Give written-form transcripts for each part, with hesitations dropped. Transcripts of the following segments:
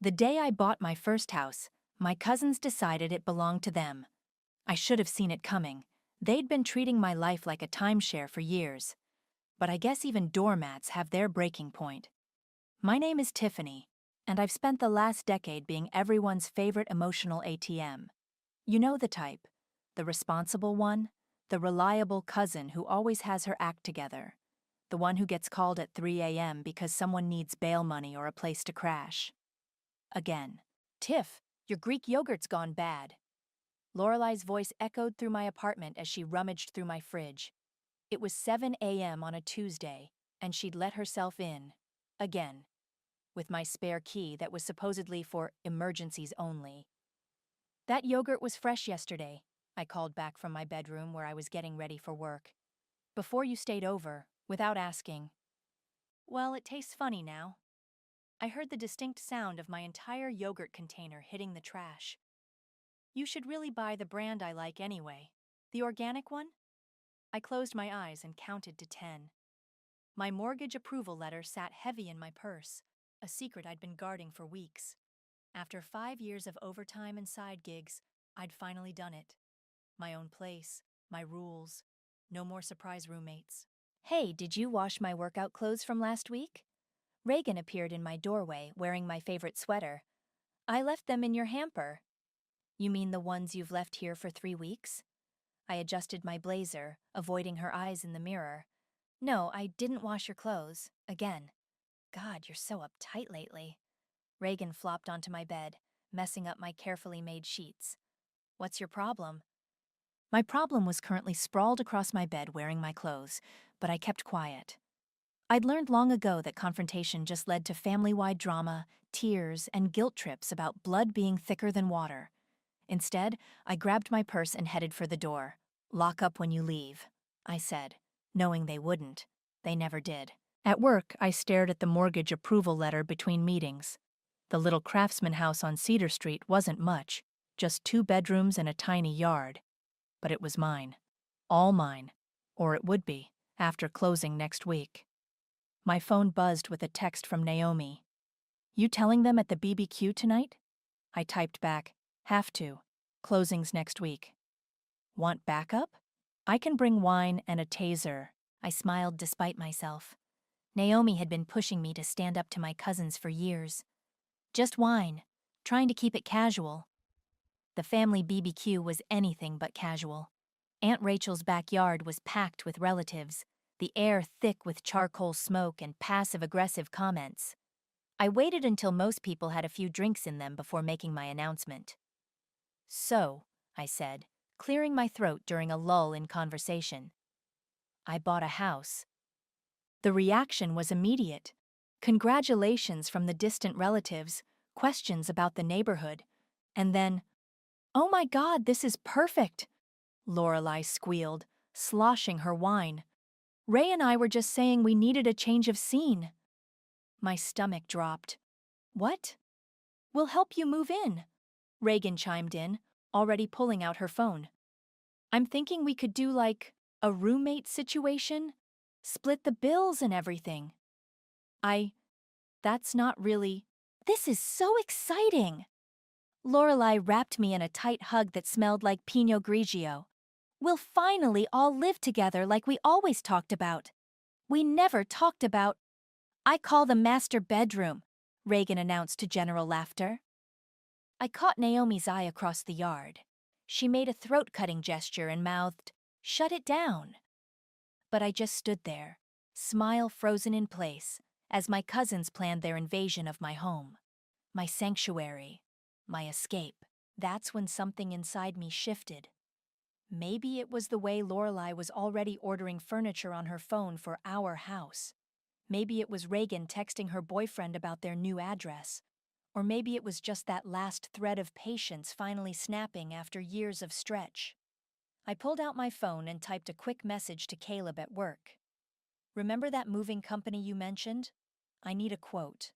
The day I bought my first house, my cousins decided it belonged to them. I should have seen it coming. They'd been treating my life like a timeshare for years. But I guess even doormats have their breaking point. My name is Tiffany, and I've spent the last decade being everyone's favorite emotional ATM. You know the type. The responsible one, the reliable cousin who always has her act together. The one who gets called at 3 a.m. because someone needs bail money or a place to crash. Again. Tiff, your Greek yogurt's gone bad. Lorelei's voice echoed through my apartment as she rummaged through my fridge. It was 7 a.m. on a Tuesday, and she'd let herself in. Again. With my spare key that was supposedly for emergencies only. That yogurt was fresh yesterday, I called back from my bedroom where I was getting ready for work. Before you stayed over, without asking. Well, it tastes funny now. I heard the distinct sound of my entire yogurt container hitting the trash. You should really buy the brand I like anyway. The organic one? I closed my eyes and counted to 10. My mortgage approval letter sat heavy in my purse, a secret I'd been guarding for weeks. After 5 years of overtime and side gigs, I'd finally done it. My own place, my rules, no more surprise roommates. Hey, did you wash my workout clothes from last week? Reagan appeared in my doorway wearing my favorite sweater. I left them in your hamper. You mean the ones you've left here for 3 weeks? I adjusted my blazer, avoiding her eyes in the mirror. No, I didn't wash your clothes. Again. God, you're so uptight lately. Reagan flopped onto my bed, messing up my carefully made sheets. What's your problem? My problem was currently sprawled across my bed wearing my clothes, but I kept quiet. I'd learned long ago that confrontation just led to family-wide drama, tears, and guilt trips about blood being thicker than water. Instead, I grabbed my purse and headed for the door. Lock up when you leave, I said, knowing they wouldn't. They never did. At work, I stared at the mortgage approval letter between meetings. The little craftsman house on Cedar Street wasn't much, just 2 bedrooms and a tiny yard. But it was mine. All mine. Or it would be, after closing next week. My phone buzzed with a text from Naomi. You telling them at the BBQ tonight? I typed back, have to. Closing's next week. Want backup? I can bring wine and a taser. I smiled despite myself. Naomi had been pushing me to stand up to my cousins for years. Just wine, trying to keep it casual. The family BBQ was anything but casual. Aunt Rachel's backyard was packed with relatives, the air thick with charcoal smoke and passive-aggressive comments. I waited until most people had a few drinks in them before making my announcement. So, I said, clearing my throat during a lull in conversation. I bought a house. The reaction was immediate. Congratulations from the distant relatives, questions about the neighborhood, and then, "Oh my God, this is perfect!" Lorelei squealed, sloshing her wine. "Ray and I were just saying we needed a change of scene." My stomach dropped. "What?" "We'll help you move in," Reagan chimed in, already pulling out her phone. "I'm thinking we could do like a roommate situation, split the bills and everything." That's not really. This is so exciting! Lorelei wrapped me in a tight hug that smelled like Pinot Grigio. We'll finally all live together like we always talked about. We never talked about. I call the master bedroom, Reagan announced to general laughter. I caught Naomi's eye across the yard. She made a throat-cutting gesture and mouthed, "Shut it down." But I just stood there, smile frozen in place, as my cousins planned their invasion of my home. My sanctuary. My escape. That's when something inside me shifted. Maybe it was the way Lorelei was already ordering furniture on her phone for our house. Maybe it was Reagan texting her boyfriend about their new address. Or maybe it was just that last thread of patience finally snapping after years of stretch. I pulled out my phone and typed a quick message to Caleb at work. "Remember that moving company you mentioned? I need a quote.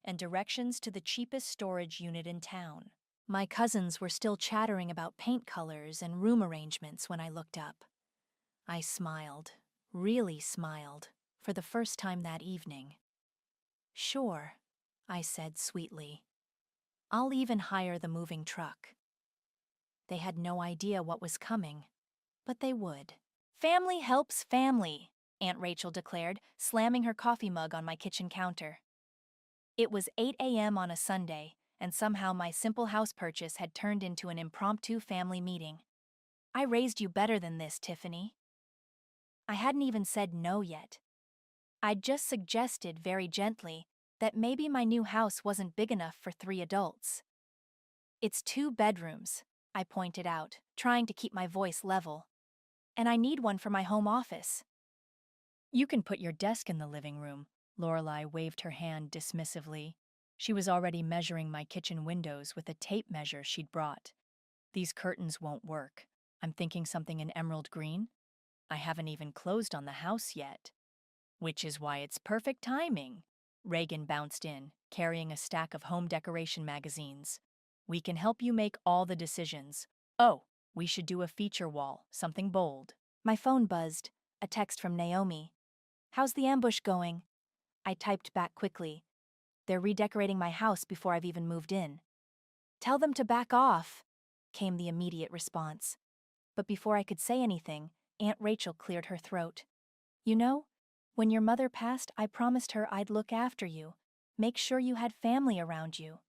And directions to the cheapest storage unit in town." My cousins were still chattering about paint colors and room arrangements when I looked up. I smiled, really smiled, for the first time that evening. "Sure," I said sweetly. I'll even hire the moving truck. They had no idea what was coming, but they would. Family helps family, Aunt Rachel declared, slamming her coffee mug on my kitchen counter. It was 8 a.m. on a Sunday, and somehow my simple house purchase had turned into an impromptu family meeting. I raised you better than this, Tiffany. I hadn't even said no yet. I'd just suggested very gently that maybe my new house wasn't big enough for 3 adults. It's 2 bedrooms, I pointed out, trying to keep my voice level. And I need one for my home office. You can put your desk in the living room, Lorelei waved her hand dismissively. She was already measuring my kitchen windows with a tape measure she'd brought. These curtains won't work. I'm thinking something in emerald green. I haven't even closed on the house yet. Which is why it's perfect timing. Reagan bounced in, carrying a stack of home decoration magazines. We can help you make all the decisions. Oh, we should do a feature wall, something bold. My phone buzzed, a text from Naomi. How's the ambush going? I typed back quickly. They're redecorating my house before I've even moved in. Tell them to back off, came the immediate response. But before I could say anything, Aunt Rachel cleared her throat. You know, when your mother passed, I promised her I'd look after you, make sure you had family around you.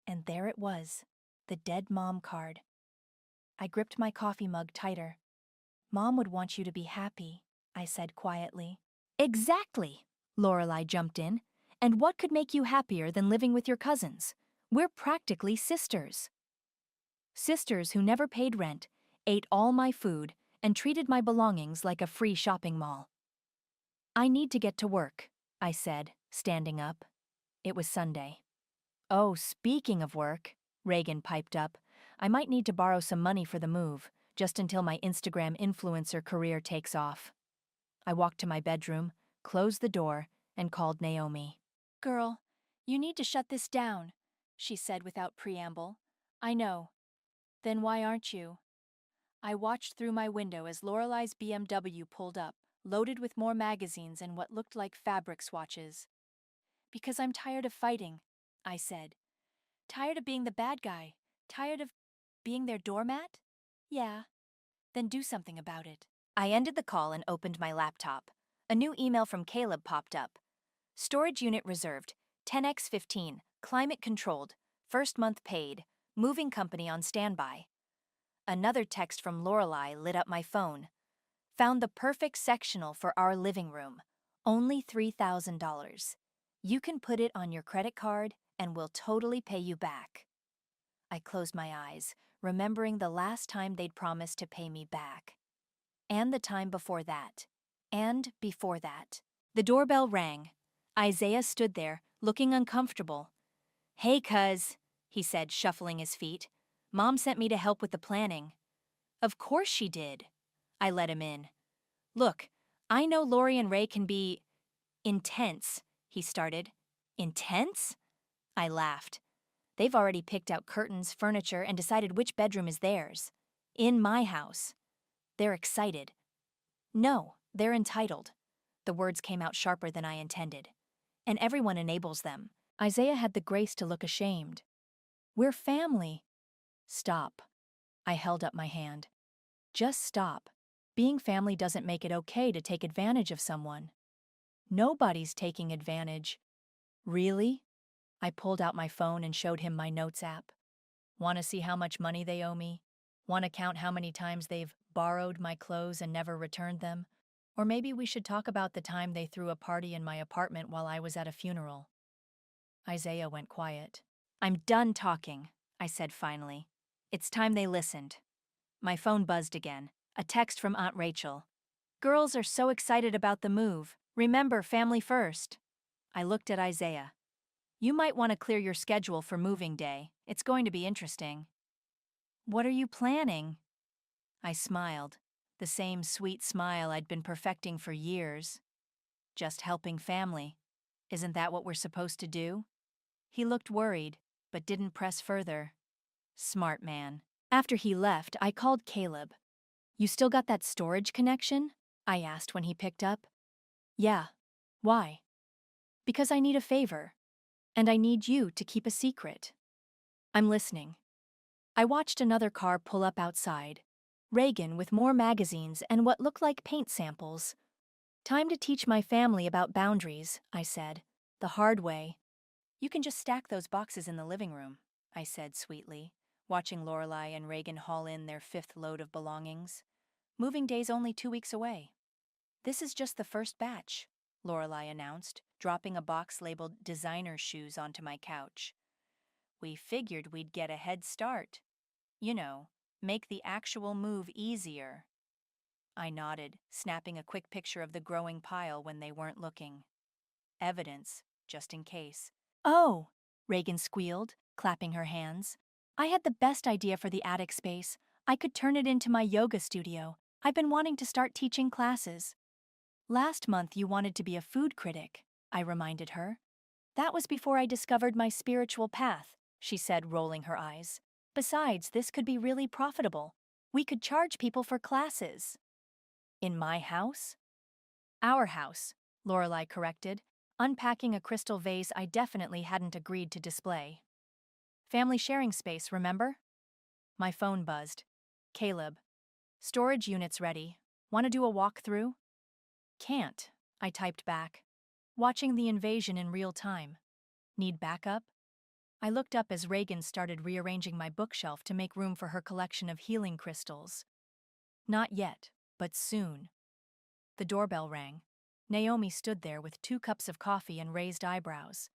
And there it was, the dead mom card. I gripped my coffee mug tighter. Mom would want you to be happy, I said quietly. Exactly, Lorelei jumped in. And what could make you happier than living with your cousins? We're practically sisters. Sisters who never paid rent, ate all my food, and treated my belongings like a free shopping mall. I need to get to work, I said, standing up. It was Sunday. Oh, speaking of work, Reagan piped up, I might need to borrow some money for the move, just until my Instagram influencer career takes off. I walked to my bedroom, closed the door, and called Naomi. Girl, you need to shut this down, she said without preamble. I know. Then why aren't you? I watched through my window as Lorelei's BMW pulled up, loaded with more magazines and what looked like fabric swatches. Because I'm tired of fighting, I said. Tired of being the bad guy? Tired of being their doormat? Yeah. Then do something about it. I ended the call and opened my laptop. A new email from Caleb popped up. Storage unit reserved, 10x15, climate controlled, first month paid, moving company on standby. Another text from Lorelei lit up my phone. Found the perfect sectional for our living room. Only $3,000. You can put it on your credit card and we'll totally pay you back. I closed my eyes, remembering the last time they'd promised to pay me back. And the time before that. And before that. The doorbell rang. Isaiah stood there, looking uncomfortable. Hey, cuz, he said, shuffling his feet. Mom sent me to help with the planning. Of course she did. I let him in. Look, I know Lori and Ray can be intense, he started. Intense? I laughed. They've already picked out curtains, furniture, and decided which bedroom is theirs. In my house. They're excited. No, they're entitled. The words came out sharper than I intended. And everyone enables them. Isaiah had the grace to look ashamed. We're family. Stop. I held up my hand. Just stop. Being family doesn't make it okay to take advantage of someone. Nobody's taking advantage. Really? I pulled out my phone and showed him my notes app. Want to see how much money they owe me? Want to count how many times they've borrowed my clothes and never returned them? Or maybe we should talk about the time they threw a party in my apartment while I was at a funeral. Isaiah went quiet. I'm done talking, I said finally. It's time they listened. My phone buzzed again, a text from Aunt Rachel. Girls are so excited about the move. Remember, family first. I looked at Isaiah. You might want to clear your schedule for moving day. It's going to be interesting. What are you planning? I smiled, the same sweet smile I'd been perfecting for years. Just helping family. Isn't that what we're supposed to do? He looked worried, but didn't press further. Smart man. After he left, I called Caleb. You still got that storage connection? I asked when he picked up. Yeah. Why? Because I need a favor. And I need you to keep a secret. I'm listening. I watched another car pull up outside. Reagan with more magazines and what looked like paint samples. Time to teach my family about boundaries, I said. The hard way. You can just stack those boxes in the living room, I said sweetly, watching Lorelai and Reagan haul in their 5th load of belongings. Moving day's only 2 weeks away. This is just the first batch, Lorelai announced, dropping a box labeled designer shoes onto my couch. We figured we'd get a head start. You know, make the actual move easier. I nodded, snapping a quick picture of the growing pile when they weren't looking. Evidence, just in case. Oh, Reagan squealed, clapping her hands. I had the best idea for the attic space. I could turn it into my yoga studio. I've been wanting to start teaching classes. Last month you wanted to be a food critic, I reminded her. That was before I discovered my spiritual path, she said, rolling her eyes. Besides, this could be really profitable. We could charge people for classes. In my house? Our house, Lorelai corrected, unpacking a crystal vase I definitely hadn't agreed to display. Family sharing space, remember? My phone buzzed. Caleb. Storage units ready. Want to do a walkthrough? Can't, I typed back. Watching the invasion in real time. Need backup? I looked up as Reagan started rearranging my bookshelf to make room for her collection of healing crystals. Not yet, but soon. The doorbell rang. Naomi stood there with 2 cups of coffee and raised eyebrows.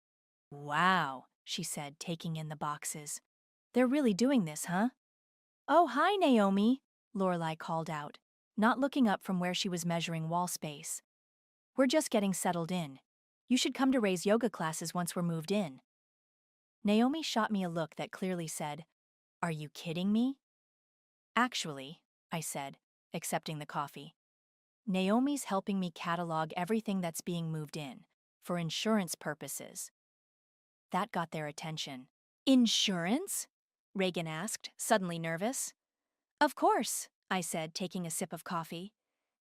Wow, she said, taking in the boxes. They're really doing this, huh? Oh, hi, Naomi, Lorelai called out, not looking up from where she was measuring wall space. We're just getting settled in. You should come to Ray's yoga classes once we're moved in. Naomi shot me a look that clearly said, Are you kidding me? Actually, I said, accepting the coffee. Naomi's helping me catalog everything that's being moved in, for insurance purposes. That got their attention. Insurance? Reagan asked, suddenly nervous. Of course, I said, taking a sip of coffee.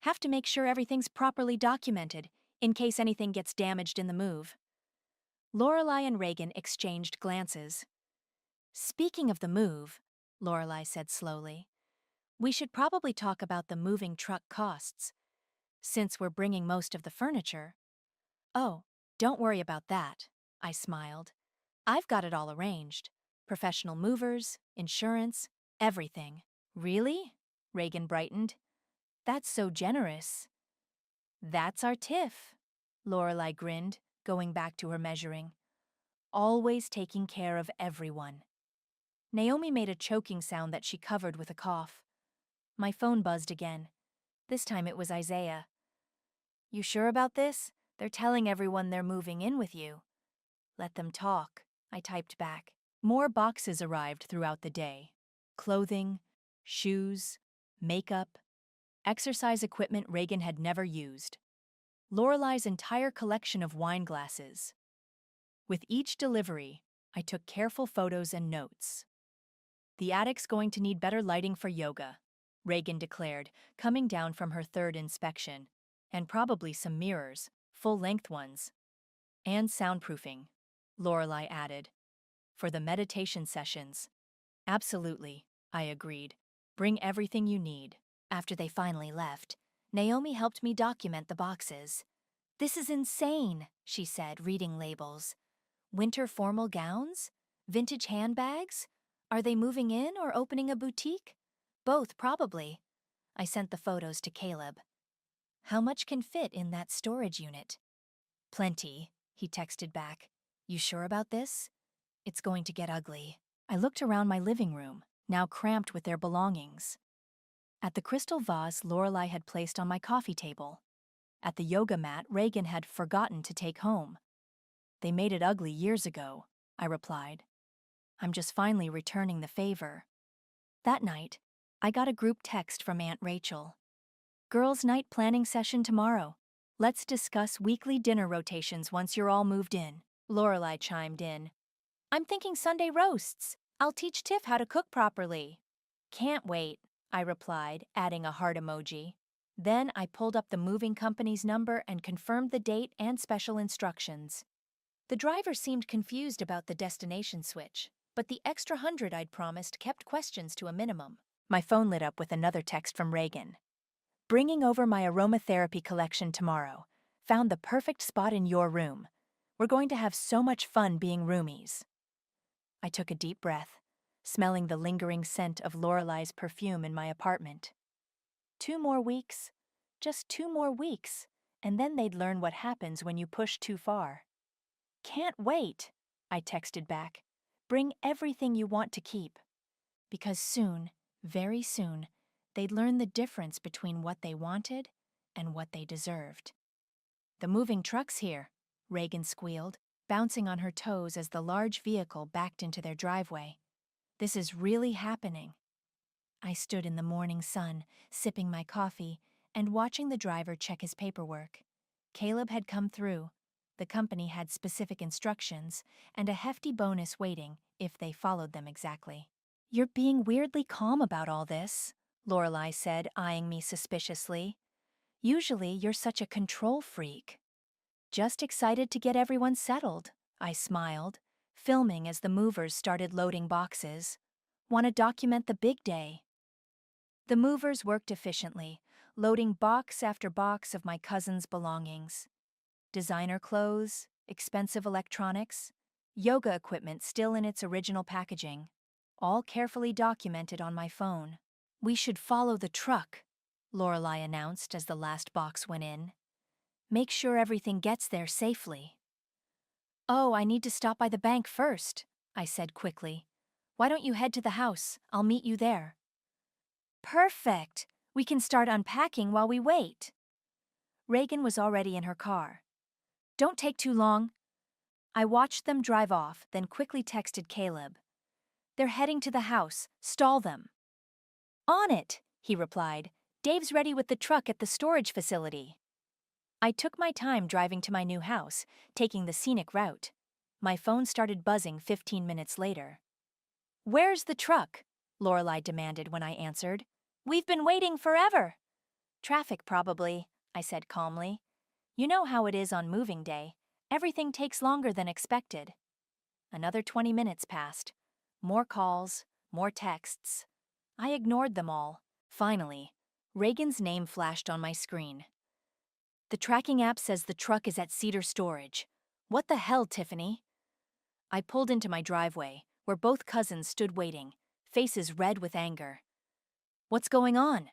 Have to make sure everything's properly documented, in case anything gets damaged in the move. Lorelai and Reagan exchanged glances. Speaking of the move, Lorelai said slowly, we should probably talk about the moving truck costs. Since we're bringing most of the furniture. Oh, don't worry about that, I smiled. I've got it all arranged. Professional movers, insurance, everything. Really? Reagan brightened. That's so generous. That's our Tiff, Lorelai grinned, going back to her measuring. Always taking care of everyone. Naomi made a choking sound that she covered with a cough. My phone buzzed again. This time it was Isaiah. You sure about this? They're telling everyone they're moving in with you. Let them talk, I typed back. More boxes arrived throughout the day. Clothing, shoes, makeup, exercise equipment Reagan had never used. Lorelai's entire collection of wine glasses. With each delivery, I took careful photos and notes. The attic's going to need better lighting for yoga, Reagan declared, coming down from her 3rd inspection. And probably some mirrors, full-length ones. And soundproofing, Lorelai added. For the meditation sessions. Absolutely, I agreed. Bring everything you need. After they finally left, Naomi helped me document the boxes. This is insane, she said, reading labels. Winter formal gowns? Vintage handbags? Are they moving in or opening a boutique? Both, probably. I sent the photos to Caleb. How much can fit in that storage unit? Plenty, he texted back. You sure about this? It's going to get ugly. I looked around my living room, now cramped with their belongings. At the crystal vase Lorelai had placed on my coffee table. At the yoga mat Reagan had forgotten to take home. They made it ugly years ago, I replied. I'm just finally returning the favor. That night, I got a group text from Aunt Rachel. Girls' night planning session tomorrow. Let's discuss weekly dinner rotations once you're all moved in. Lorelai chimed in. I'm thinking Sunday roasts. I'll teach Tiff how to cook properly. Can't wait, I replied, adding a heart emoji. Then I pulled up the moving company's number and confirmed the date and special instructions. The driver seemed confused about the destination switch, But the extra 100 I'd promised kept questions to a minimum. My phone lit up with another text from Reagan. Bringing over my aromatherapy collection tomorrow. Found the perfect spot in your room. We're going to have so much fun being roomies. I took a deep breath, smelling the lingering scent of Lorelei's perfume in my apartment. 2 more weeks, just 2 more weeks, and then they'd learn what happens when you push too far. Can't wait, I texted back. Bring everything you want to keep. Because soon, very soon, they'd learn the difference between what they wanted and what they deserved. The moving truck's here, Reagan squealed, bouncing on her toes as the large vehicle backed into their driveway. This is really happening. I stood in the morning sun, sipping my coffee, and watching the driver check his paperwork. Caleb had come through. The company had specific instructions and a hefty bonus waiting if they followed them exactly. You're being weirdly calm about all this, Lorelei said, eyeing me suspiciously. Usually you're such a control freak. Just excited to get everyone settled, I smiled, filming as the movers started loading boxes. Want to document the big day. The movers worked efficiently, loading box after box of my cousin's belongings. Designer clothes, expensive electronics, yoga equipment still in its original packaging, all carefully documented on my phone. We should follow the truck, Lorelei announced as the last box went in. Make sure everything gets there safely. Oh, I need to stop by the bank first, I said quickly. Why don't you head to the house? I'll meet you there. Perfect! We can start unpacking while we wait. Reagan was already in her car. Don't take too long. I watched them drive off, then quickly texted Caleb. They're heading to the house. Stall them. On it, he replied. Dave's ready with the truck at the storage facility. I took my time driving to my new house, taking the scenic route. My phone started buzzing 15 minutes later. Where's the truck? Lorelei demanded when I answered. We've been waiting forever. Traffic probably, I said calmly. You know how it is on moving day. Everything takes longer than expected. Another 20 minutes passed. More calls, more texts. I ignored them all. Finally, Reagan's name flashed on my screen. The tracking app says the truck is at Cedar Storage. What the hell, Tiffany? I pulled into my driveway, where both cousins stood waiting, faces red with anger. What's going on?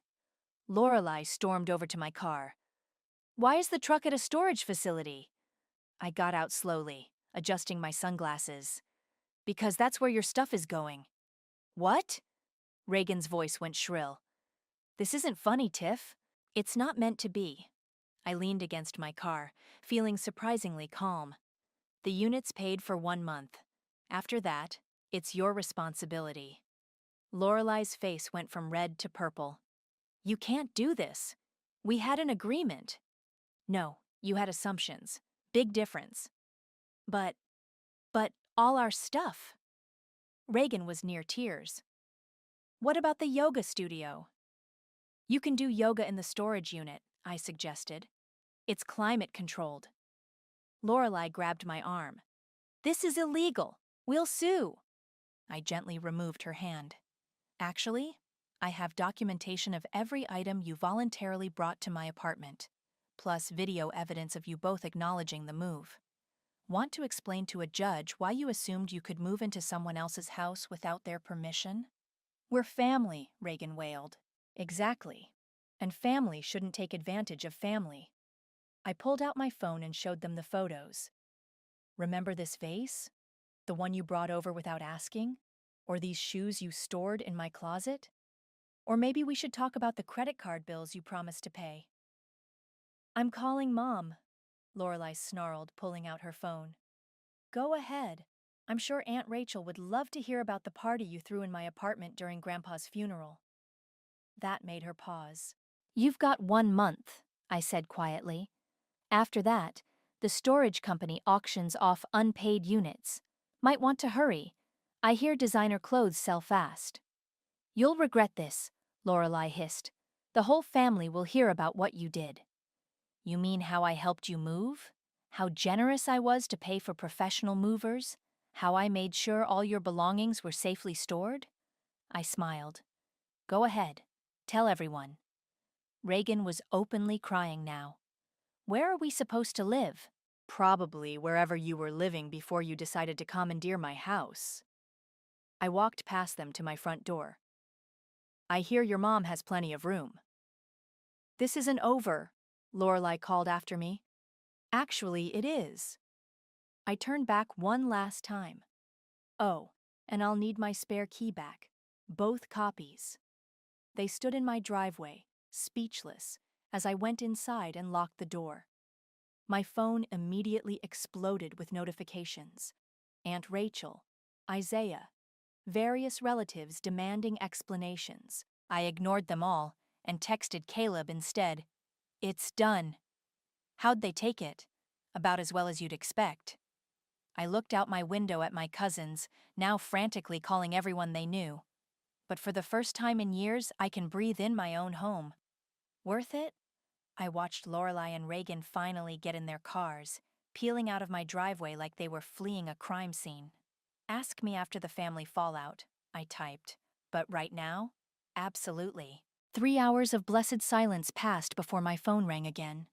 Lorelei stormed over to my car. Why is the truck at a storage facility? I got out slowly, adjusting my sunglasses. Because that's where your stuff is going. What? Reagan's voice went shrill. This isn't funny, Tiff. It's not meant to be. I leaned against my car, feeling surprisingly calm. The unit's paid for 1 month. After that, it's your responsibility. Lorelei's face went from red to purple. You can't do this. We had an agreement. No, you had assumptions. Big difference. But all our stuff. Reagan was near tears. What about the yoga studio? You can do yoga in the storage unit, I suggested. It's climate controlled. Lorelei grabbed my arm. This is illegal. We'll sue. I gently removed her hand. Actually, I have documentation of every item you voluntarily brought to my apartment, plus video evidence of you both acknowledging the move. Want to explain to a judge why you assumed you could move into someone else's house without their permission? We're family, Reagan wailed. Exactly. And family shouldn't take advantage of family. I pulled out my phone and showed them the photos. Remember this vase? The one you brought over without asking? Or these shoes you stored in my closet? Or maybe we should talk about the credit card bills you promised to pay. I'm calling Mom, Lorelei snarled, pulling out her phone. Go ahead. I'm sure Aunt Rachel would love to hear about the party you threw in my apartment during Grandpa's funeral. That made her pause. You've got 1 month, I said quietly. After that, the storage company auctions off unpaid units. Might want to hurry. I hear designer clothes sell fast. You'll regret this, Lorelei hissed. The whole family will hear about what you did. You mean how I helped you move? How generous I was to pay for professional movers? How I made sure all your belongings were safely stored? I smiled. Go ahead. Tell everyone. Reagan was openly crying now. Where are we supposed to live? Probably wherever you were living before you decided to commandeer my house. I walked past them to my front door. I hear your mom has plenty of room. This isn't over, Lorelai called after me. Actually, it is. I turned back one last time. Oh, and I'll need my spare key back. Both copies. They stood in my driveway, speechless, as I went inside and locked the door. My phone immediately exploded with notifications. Aunt Rachel, Isaiah, various relatives demanding explanations. I ignored them all and texted Caleb instead. It's done. How'd they take it? About as well as you'd expect. I looked out my window at my cousins, now frantically calling everyone they knew. But for the first time in years, I can breathe in my own home. Worth it? I watched Lorelai and Reagan finally get in their cars, peeling out of my driveway like they were fleeing a crime scene. Ask me after the family fallout, I typed. But right now? Absolutely. 3 hours of blessed silence passed before my phone rang again.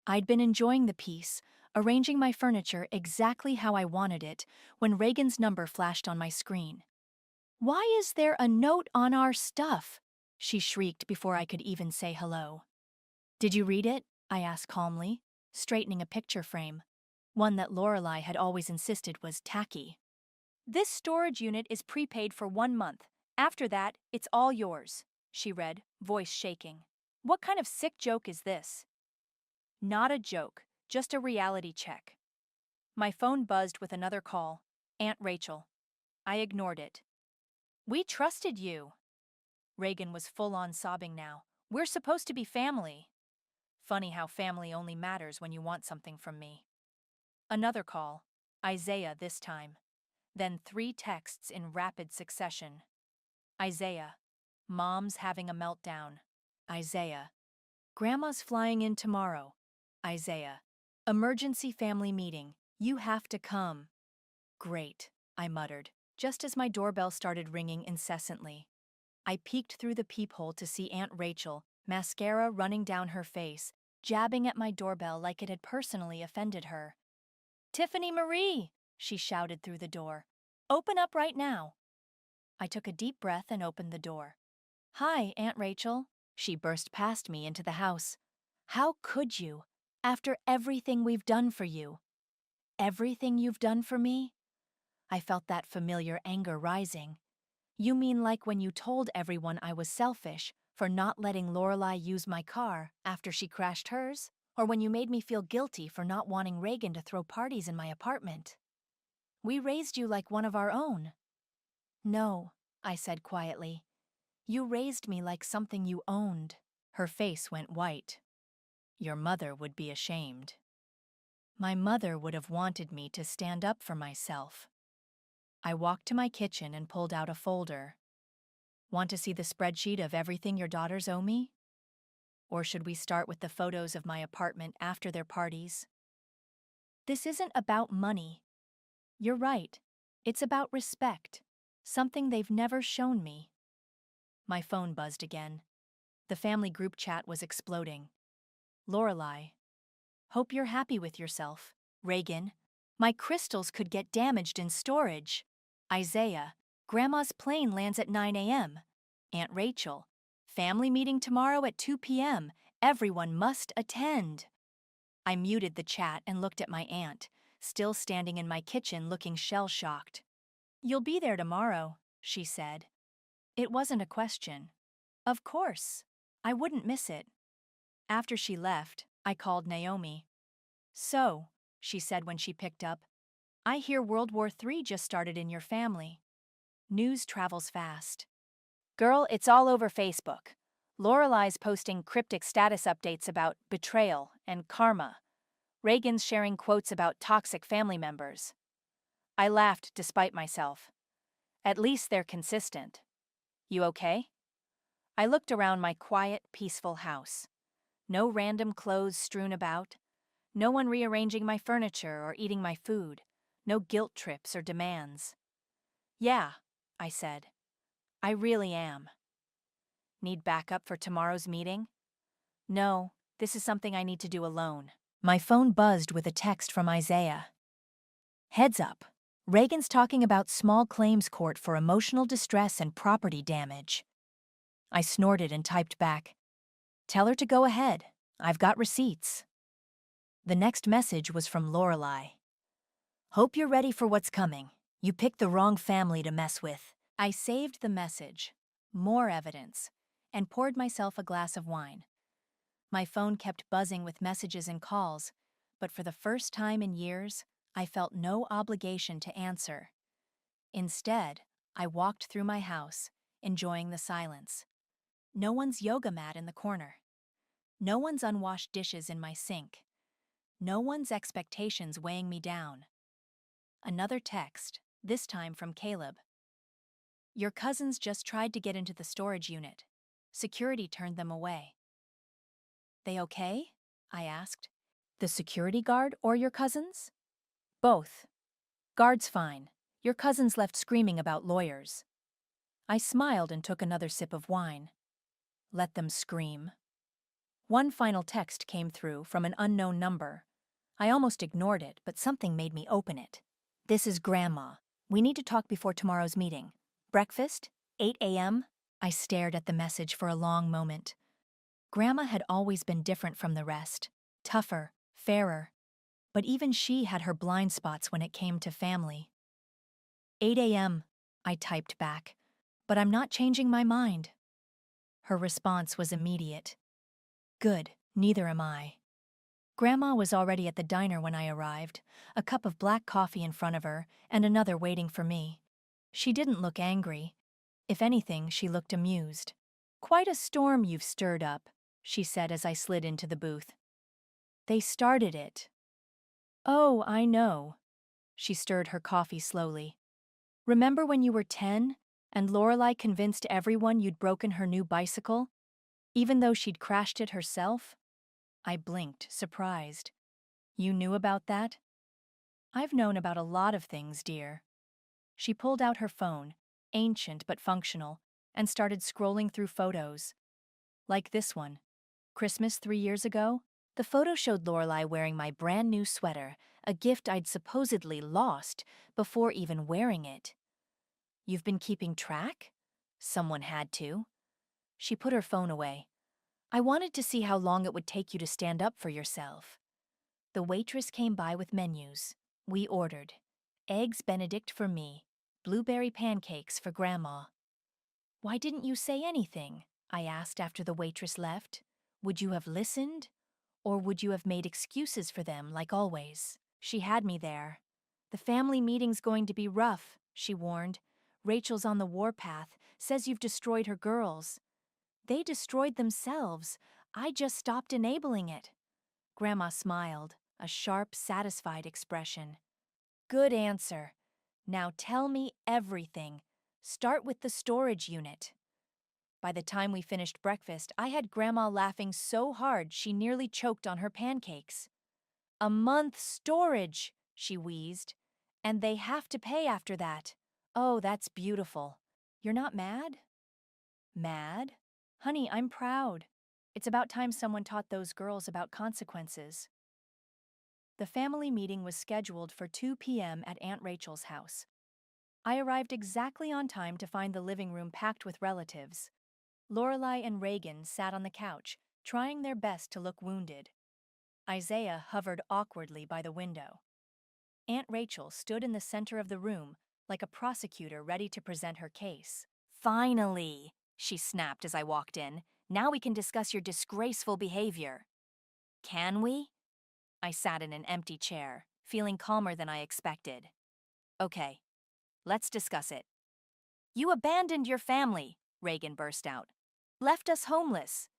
I'd been enjoying the peace, arranging my furniture exactly how I wanted it, when Reagan's number flashed on my screen. Why is there a note on our stuff? She shrieked before I could even say hello. Did you read it? I asked calmly, straightening a picture frame, one that Lorelai had always insisted was tacky. This storage unit is prepaid for 1 month. After that, it's all yours, she read, voice shaking. What kind of sick joke is this? Not a joke, just a reality check. My phone buzzed with another call. Aunt Rachel. I ignored it. We trusted you. Reagan was full-on sobbing now. We're supposed to be family. Funny how family only matters when you want something from me. Another call. Isaiah this time. Then 3 texts in rapid succession. Isaiah. Mom's having a meltdown. Isaiah. Grandma's flying in tomorrow. Isaiah. Emergency family meeting. You have to come. Great, I muttered, just as my doorbell started ringing incessantly. I peeked through the peephole to see Aunt Rachel, mascara running down her face, jabbing at my doorbell like it had personally offended her. Tiffany Marie, she shouted through the door. Open up right now. I took a deep breath and opened the door. Hi, Aunt Rachel. She burst past me into the house. How could you, after everything we've done for you? Everything you've done for me? I felt that familiar anger rising. You mean like when you told everyone I was selfish for not letting Lorelai use my car after she crashed hers? Or when you made me feel guilty for not wanting Reagan to throw parties in my apartment? We raised you like one of our own. No, I said quietly. You raised me like something you owned. Her face went white. Your mother would be ashamed. My mother would have wanted me to stand up for myself. I walked to my kitchen and pulled out a folder. Want to see the spreadsheet of everything your daughters owe me? Or should we start with the photos of my apartment after their parties? This isn't about money. You're right. It's about respect, something they've never shown me. My phone buzzed again. The family group chat was exploding. Lorelai. Hope you're happy with yourself. Reagan. My crystals could get damaged in storage. Isaiah. Grandma's plane lands at 9 a.m. Aunt Rachel. Family meeting tomorrow at 2 p.m. Everyone must attend. I muted the chat and looked at my aunt, still standing in my kitchen looking shell-shocked. You'll be there tomorrow, she said. It wasn't a question. Of course. I wouldn't miss it. After she left, I called Naomi. So, she said when she picked up, I hear World War III just started in your family. News travels fast. Girl, it's all over Facebook. Lorelai's posting cryptic status updates about betrayal and karma. Reagan's sharing quotes about toxic family members. I laughed despite myself. At least they're consistent. You okay? I looked around my quiet, peaceful house. No random clothes strewn about. No one rearranging my furniture or eating my food. No guilt trips or demands. Yeah, I said. I really am. Need backup for tomorrow's meeting? No, this is something I need to do alone. My phone buzzed with a text from Isaiah. Heads up. Reagan's talking about small claims court for emotional distress and property damage. I snorted and typed back, "Tell her to go ahead. I've got receipts." The next message was from Lorelei. "Hope you're ready for what's coming. You picked the wrong family to mess with." I saved the message, more evidence, and poured myself a glass of wine. My phone kept buzzing with messages and calls, but for the first time in years, I felt no obligation to answer. Instead, I walked through my house, enjoying the silence. No one's yoga mat in the corner. No one's unwashed dishes in my sink. No one's expectations weighing me down. Another text, this time from Caleb. "Your cousins just tried to get into the storage unit. Security turned them away." "They okay?" I asked. "The security guard or your cousins?" "Both. Guard's fine. Your cousins left screaming about lawyers." I smiled and took another sip of wine. Let them scream. One final text came through from an unknown number. I almost ignored it, but something made me open it. "This is Grandma. We need to talk before tomorrow's meeting. Breakfast? 8 a.m.? I stared at the message for a long moment. Grandma had always been different from the rest. Tougher, fairer. But even she had her blind spots when it came to family. 8 a.m., I typed back. "But I'm not changing my mind." Her response was immediate. "Good, neither am I." Grandma was already at the diner when I arrived, a cup of black coffee in front of her and another waiting for me. She didn't look angry. If anything, she looked amused. "Quite a storm you've stirred up," she said as I slid into the booth. "They started it." "Oh, I know." She stirred her coffee slowly. "Remember when you were 10 and Lorelei convinced everyone you'd broken her new bicycle, even though she'd crashed it herself?" I blinked, surprised. "You knew about that?" "I've known about a lot of things, dear." She pulled out her phone, ancient but functional, and started scrolling through photos. Like this one. Christmas 3 years ago? The photo showed Lorelei wearing my brand new sweater, a gift I'd supposedly lost before even wearing it. "You've been keeping track?" "Someone had to." She put her phone away. "I wanted to see how long it would take you to stand up for yourself." The waitress came by with menus. We ordered. Eggs Benedict for me, blueberry pancakes for Grandma. "Why didn't you say anything?" I asked after the waitress left. "Would you have listened? Or would you have made excuses for them, like always?" She had me there. "The family meeting's going to be rough," she warned. "Rachel's on the warpath, says you've destroyed her girls." "They destroyed themselves. I just stopped enabling it." Grandma smiled, a sharp, satisfied expression. "Good answer. Now tell me everything. Start with the storage unit." By the time we finished breakfast, I had Grandma laughing so hard she nearly choked on her pancakes. "A month storage," she wheezed. "And they have to pay after that. Oh, that's beautiful. You're not mad?" "Mad? Honey, I'm proud. It's about time someone taught those girls about consequences." The family meeting was scheduled for 2 p.m. at Aunt Rachel's house. I arrived exactly on time to find the living room packed with relatives. Lorelei and Reagan sat on the couch, trying their best to look wounded. Isaiah hovered awkwardly by the window. Aunt Rachel stood in the center of the room, like a prosecutor ready to present her case. "Finally," she snapped as I walked in. "Now we can discuss your disgraceful behavior." "Can we?" I sat in an empty chair, feeling calmer than I expected. "Okay, let's discuss it." "You abandoned your family," Reagan burst out. "Left us homeless."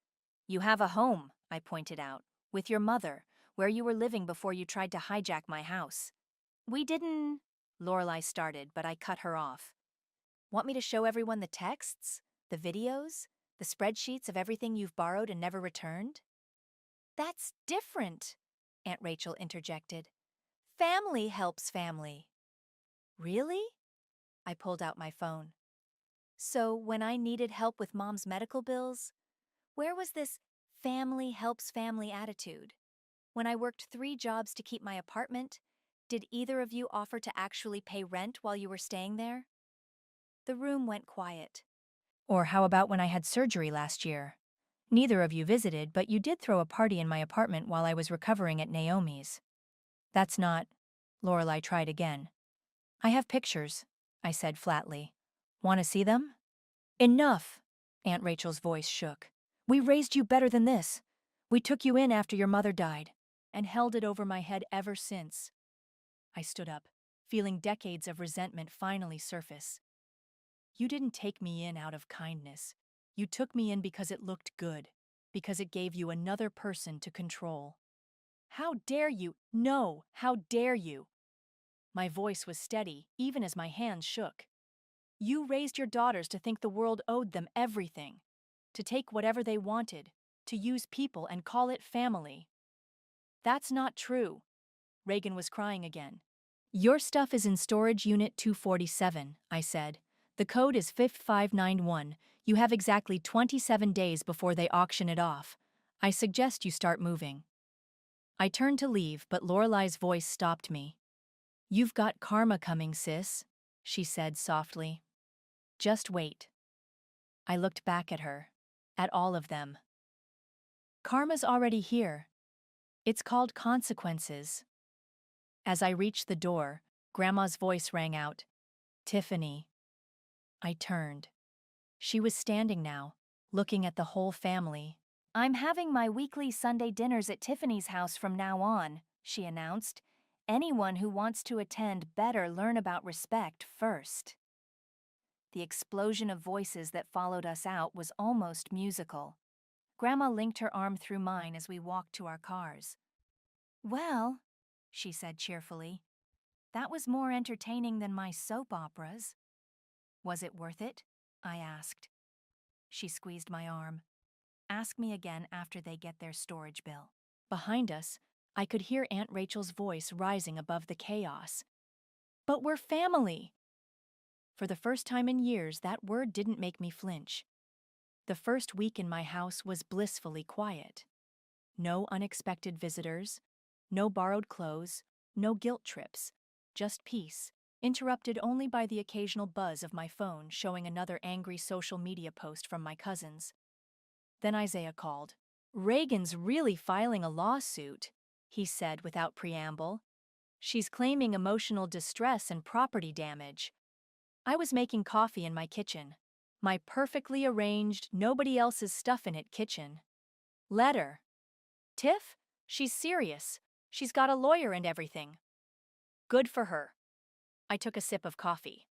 "You have a home," I pointed out, "with your mother, where you were living before you tried to hijack my house." "We didn't—" Lorelei started, but I cut her off. "Want me to show everyone the texts? The videos? The spreadsheets of everything you've borrowed and never returned?" "That's different," Aunt Rachel interjected. "Family helps family. Really? I pulled out my phone. So, when I needed help with Mom's medical bills, where was this family helps family attitude? When I worked 3 jobs to keep my apartment, did either of you offer to actually pay rent while you were staying there? The room went quiet. Or how about when I had surgery last year? Neither of you visited, but you did throw a party in my apartment while I was recovering at Naomi's. That's not. Lorelei tried again. I have pictures, I said flatly. Want to see them? Enough! Aunt Rachel's voice shook. We raised you better than this. We took you in after your mother died, and held it over my head ever since. I stood up, feeling decades of resentment finally surface. You didn't take me in out of kindness. You took me in because it looked good, because it gave you another person to control. How dare you? No, how dare you? My voice was steady, even as my hands shook. You raised your daughters to think the world owed them everything, to take whatever they wanted, to use people and call it family. That's not true. Reagan was crying again. Your stuff is in storage unit 247, I said. The code is 5591. You have exactly 27 days before they auction it off. I suggest you start moving. I turned to leave, but Lorelei's voice stopped me. You've got karma coming, sis, she said softly. Just wait. I looked back at her, at all of them. Karma's already here. It's called consequences. As I reached the door, Grandma's voice rang out. Tiffany. I turned. She was standing now, looking at the whole family. I'm having my weekly Sunday dinners at Tiffany's house from now on, she announced. Anyone who wants to attend better learn about respect first. The explosion of voices that followed us out was almost musical. Grandma linked her arm through mine as we walked to our cars. Well, she said cheerfully, that was more entertaining than my soap operas. Was it worth it? I asked. She squeezed my arm. Ask me again after they get their storage bill. Behind us, I could hear Aunt Rachel's voice rising above the chaos. But we're family! For the first time in years, that word didn't make me flinch. The first week in my house was blissfully quiet. No unexpected visitors, no borrowed clothes, no guilt trips, just peace, interrupted only by the occasional buzz of my phone showing another angry social media post from my cousins. Then Isaiah called. Reagan's really filing a lawsuit, he said without preamble. She's claiming emotional distress and property damage. I was making coffee in my kitchen. My perfectly arranged, nobody else's stuff in it kitchen. Let her. Tiff? She's serious. She's got a lawyer and everything. Good for her. I took a sip of coffee.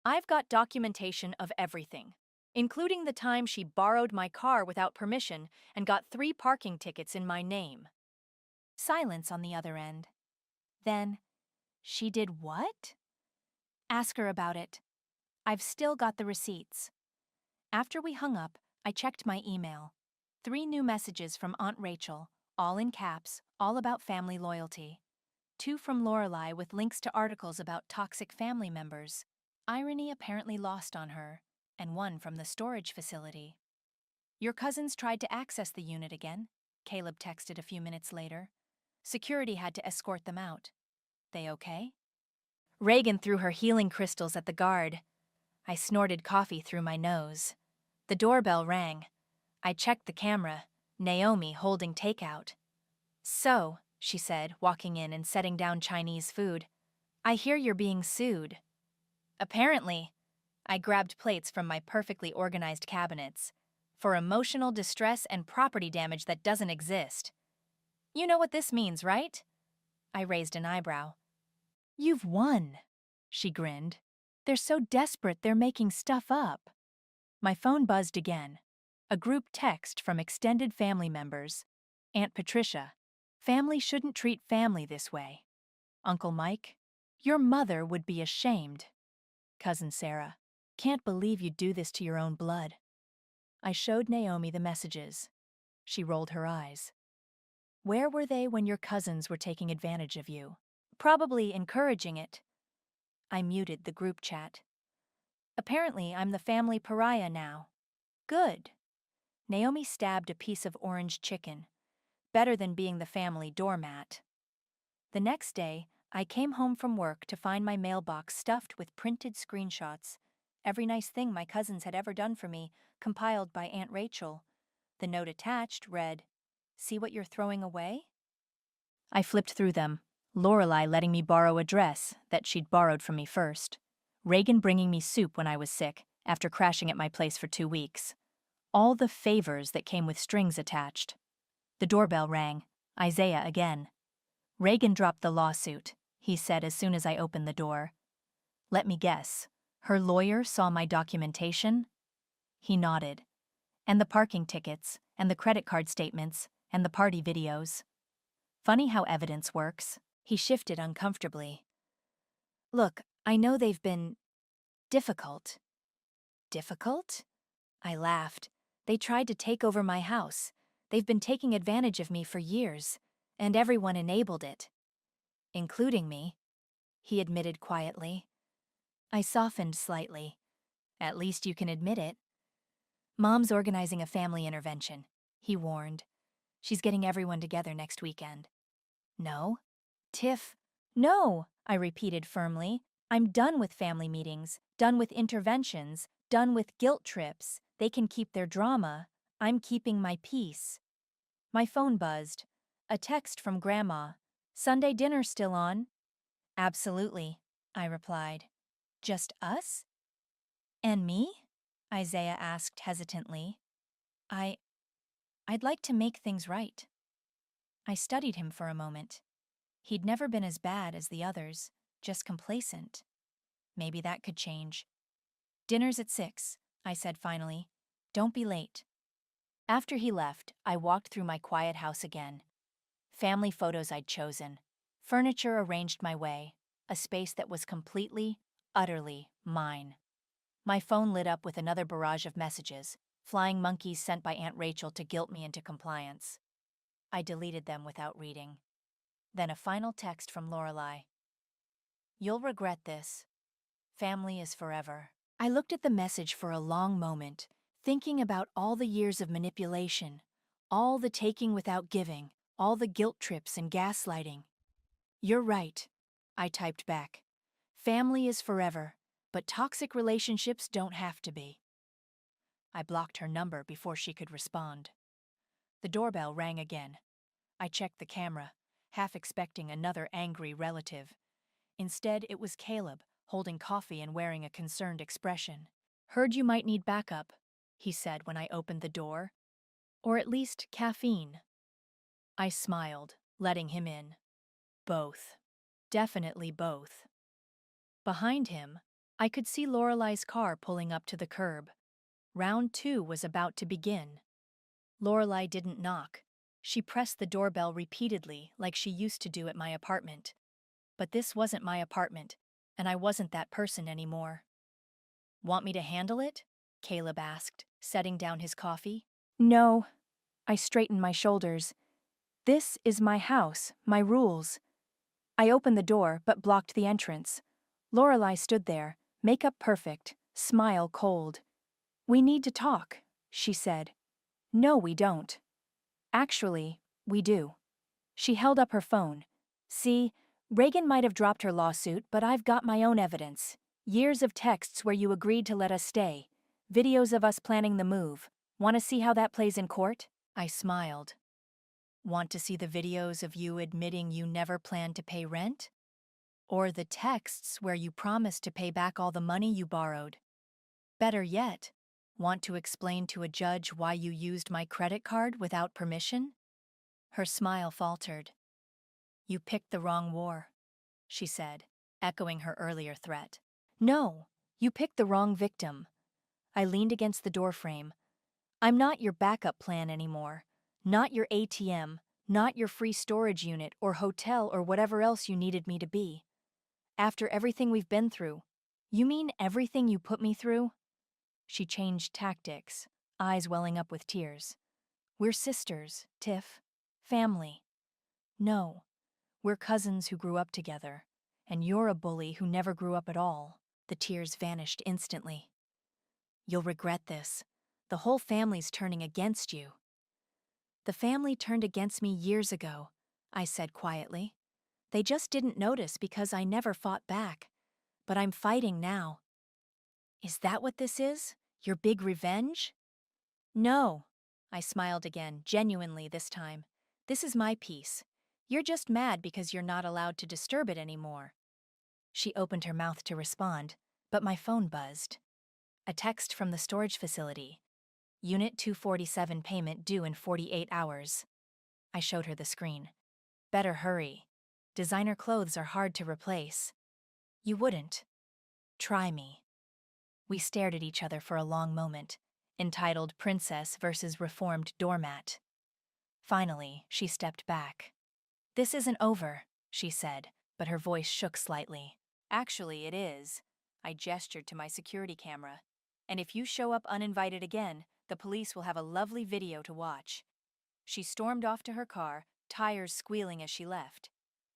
I've got documentation of everything, including the time she borrowed my car without permission and got 3 parking tickets in my name. Silence on the other end. Then, she did what? Ask her about it. I've still got the receipts. After we hung up, I checked my email. 3 new messages from Aunt Rachel, all in caps, all about family loyalty. 2 from Lorelei with links to articles about toxic family members. Irony apparently lost on her. And 1 from the storage facility. Your cousins tried to access the unit again, Caleb texted a few minutes later. Security had to escort them out. They okay? Reagan threw her healing crystals at the guard. I snorted coffee through my nose. The doorbell rang. I checked the camera, Naomi holding takeout. So, she said, walking in and setting down Chinese food, I hear you're being sued. Apparently. I grabbed plates from my perfectly organized cabinets. For emotional distress and property damage that doesn't exist. You know what this means, right? I raised an eyebrow. You've won, she grinned. They're so desperate they're making stuff up. My phone buzzed again. A group text from extended family members. Aunt Patricia, family shouldn't treat family this way. Uncle Mike, your mother would be ashamed. Cousin Sarah, can't believe you'd do this to your own blood. I showed Naomi the messages. She rolled her eyes. Where were they when your cousins were taking advantage of you? Probably encouraging it. I muted the group chat. Apparently, I'm the family pariah now. Good. Naomi stabbed a piece of orange chicken. Better than being the family doormat. The next day, I came home from work to find my mailbox stuffed with printed screenshots. Every nice thing my cousins had ever done for me, compiled by Aunt Rachel. The note attached read, "See what you're throwing away?" I flipped through them. Lorelei letting me borrow a dress that she'd borrowed from me first. Reagan bringing me soup when I was sick, after crashing at my place for 2 weeks. All the favors that came with strings attached. The doorbell rang. Isaiah again. Reagan dropped the lawsuit, he said as soon as I opened the door. Let me guess. Her lawyer saw my documentation? He nodded. And the parking tickets, and the credit card statements, and the party videos. Funny how evidence works. He shifted uncomfortably. Look, I know they've been difficult. Difficult? I laughed. They tried to take over my house. They've been taking advantage of me for years, and everyone enabled it. Including me, he admitted quietly. I softened slightly. At least you can admit it. Mom's organizing a family intervention, he warned. She's getting everyone together next weekend. No? Tiff, no, I repeated firmly. I'm done with family meetings, done with interventions, done with guilt trips. They can keep their drama. I'm keeping my peace. My phone buzzed. A text from Grandma. Sunday dinner still on? Absolutely, I replied. Just us? And me? Isaiah asked hesitantly. I'd like to make things right. I studied him for a moment. He'd never been as bad as the others, just complacent. Maybe that could change. Dinner's at 6, I said finally. Don't be late. After he left, I walked through my quiet house again. Family photos I'd chosen. Furniture arranged my way. A space that was completely, utterly mine. My phone lit up with another barrage of messages, flying monkeys sent by Aunt Rachel to guilt me into compliance. I deleted them without reading. Then a final text from Lorelei. You'll regret this. Family is forever. I looked at the message for a long moment, thinking about all the years of manipulation, all the taking without giving, all the guilt trips and gaslighting. You're right, I typed back. Family is forever, but toxic relationships don't have to be. I blocked her number before she could respond. The doorbell rang again. I checked the camera, half expecting another angry relative. Instead, it was Caleb, holding coffee and wearing a concerned expression. Heard you might need backup, he said when I opened the door. Or at least caffeine. I smiled, letting him in. Both. Definitely both. Behind him, I could see Lorelei's car pulling up to the curb. Round 2 was about to begin. Lorelei didn't knock. She pressed the doorbell repeatedly like she used to do at my apartment. But this wasn't my apartment, and I wasn't that person anymore. Want me to handle it? Caleb asked, setting down his coffee. No. I straightened my shoulders. This is my house, my rules. I opened the door but blocked the entrance. Lorelei stood there, makeup perfect, smile cold. We need to talk, she said. No, we don't. Actually, we do. She held up her phone. See, Reagan might have dropped her lawsuit, but I've got my own evidence. Years of texts where you agreed to let us stay. Videos of us planning the move. Want to see how that plays in court? I smiled. Want to see the videos of you admitting you never planned to pay rent? Or the texts where you promised to pay back all the money you borrowed? Better yet, want to explain to a judge why you used my credit card without permission? Her smile faltered. You picked the wrong war, she said, echoing her earlier threat. No, you picked the wrong victim. I leaned against the doorframe. I'm not your backup plan anymore. Not your ATM, not your free storage unit or hotel or whatever else you needed me to be. After everything we've been through, you mean everything you put me through? She changed tactics, eyes welling up with tears. We're sisters, Tiff. Family. No, we're cousins who grew up together. and you're a bully who never grew up at all." The tears vanished instantly. "You'll regret this. The whole family's turning against you." "The family turned against me years ago," I said quietly. "They just didn't notice because I never fought back. But I'm fighting now." "Is that what this is? Your big revenge?" "No." I smiled again, genuinely this time. "This is my peace. You're just mad because you're not allowed to disturb it anymore." She opened her mouth to respond, but my phone buzzed. A text from the storage facility. "Unit 247 payment due in 48 hours. I showed her the screen. "Better hurry. Designer clothes are hard to replace." "You wouldn't. Try me." We stared at each other for a long moment, entitled Princess versus Reformed Doormat. Finally, she stepped back. "This isn't over," she said, but her voice shook slightly. "Actually, it is." I gestured to my security camera. "And if you show up uninvited again, the police will have a lovely video to watch." She stormed off to her car, tires squealing as she left.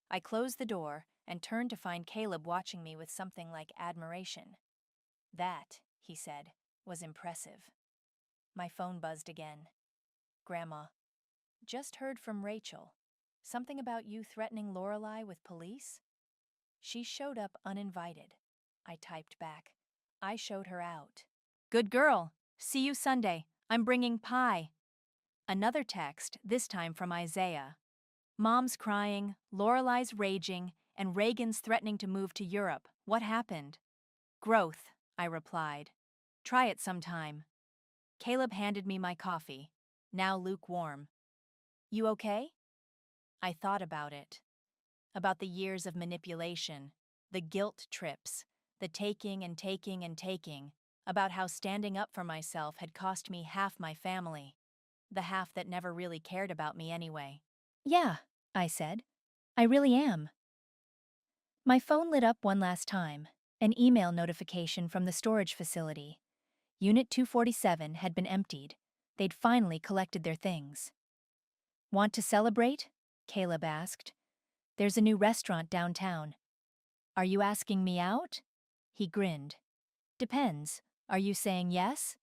I closed the door and turned to find Caleb watching me with something like admiration. "That," he said, "was impressive." My phone buzzed again. "Grandma, just heard from Rachel. Something about you threatening Lorelai with police?" "She showed up uninvited." I typed back. "I showed her out." "Good girl. See you Sunday. I'm bringing pie." Another text, this time from Isaiah. "Mom's crying, Lorelai's raging, and Reagan's threatening to move to Europe. What happened?" "Growth," I replied. "Try it sometime." Caleb handed me my coffee, now lukewarm. "You okay?" I thought about it. About the years of manipulation, the guilt trips, the taking and taking and taking, about how standing up for myself had cost me half my family, the half that never really cared about me anyway. "Yeah," I said. "I really am." My phone lit up one last time, an email notification from the storage facility. Unit 247 had been emptied. They'd finally collected their things. "Want to celebrate?" Caleb asked. "There's a new restaurant downtown." "Are you asking me out?" He grinned. "Depends. Are you saying yes?"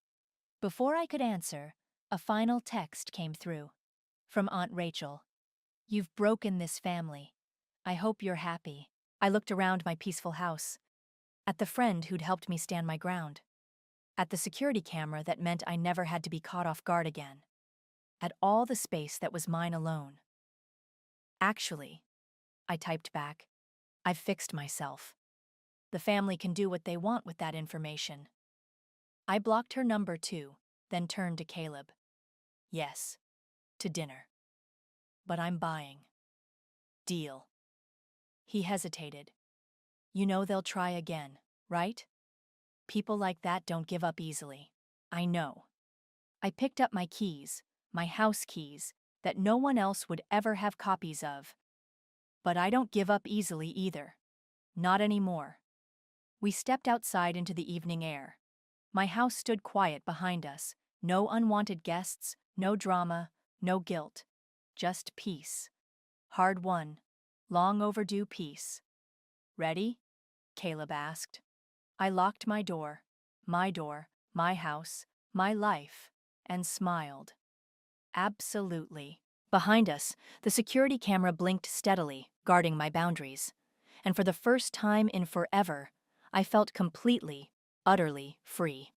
Before I could answer, a final text came through. From Aunt Rachel. "You've broken this family. I hope you're happy." I looked around my peaceful house. At the friend who'd helped me stand my ground. At the security camera that meant I never had to be caught off guard again. At all the space that was mine alone. "Actually," I typed back, "I've fixed myself. The family can do what they want with that information." I blocked her number too, then turned to Caleb. "Yes, to dinner. But I'm buying. Deal." He hesitated. "You know they'll try again, right? People like that don't give up easily." "I know." I picked up my keys, my house keys, that no one else would ever have copies of. "But I don't give up easily either. Not anymore." We stepped outside into the evening air. My house stood quiet behind us. No unwanted guests, no drama, no guilt. Just peace. Hard-won, long overdue peace. "Ready?" Caleb asked. I locked my door, my house, my life, and smiled. Absolutely. Behind us, the security camera blinked steadily, guarding my boundaries. And for the first time in forever, I felt completely, utterly free.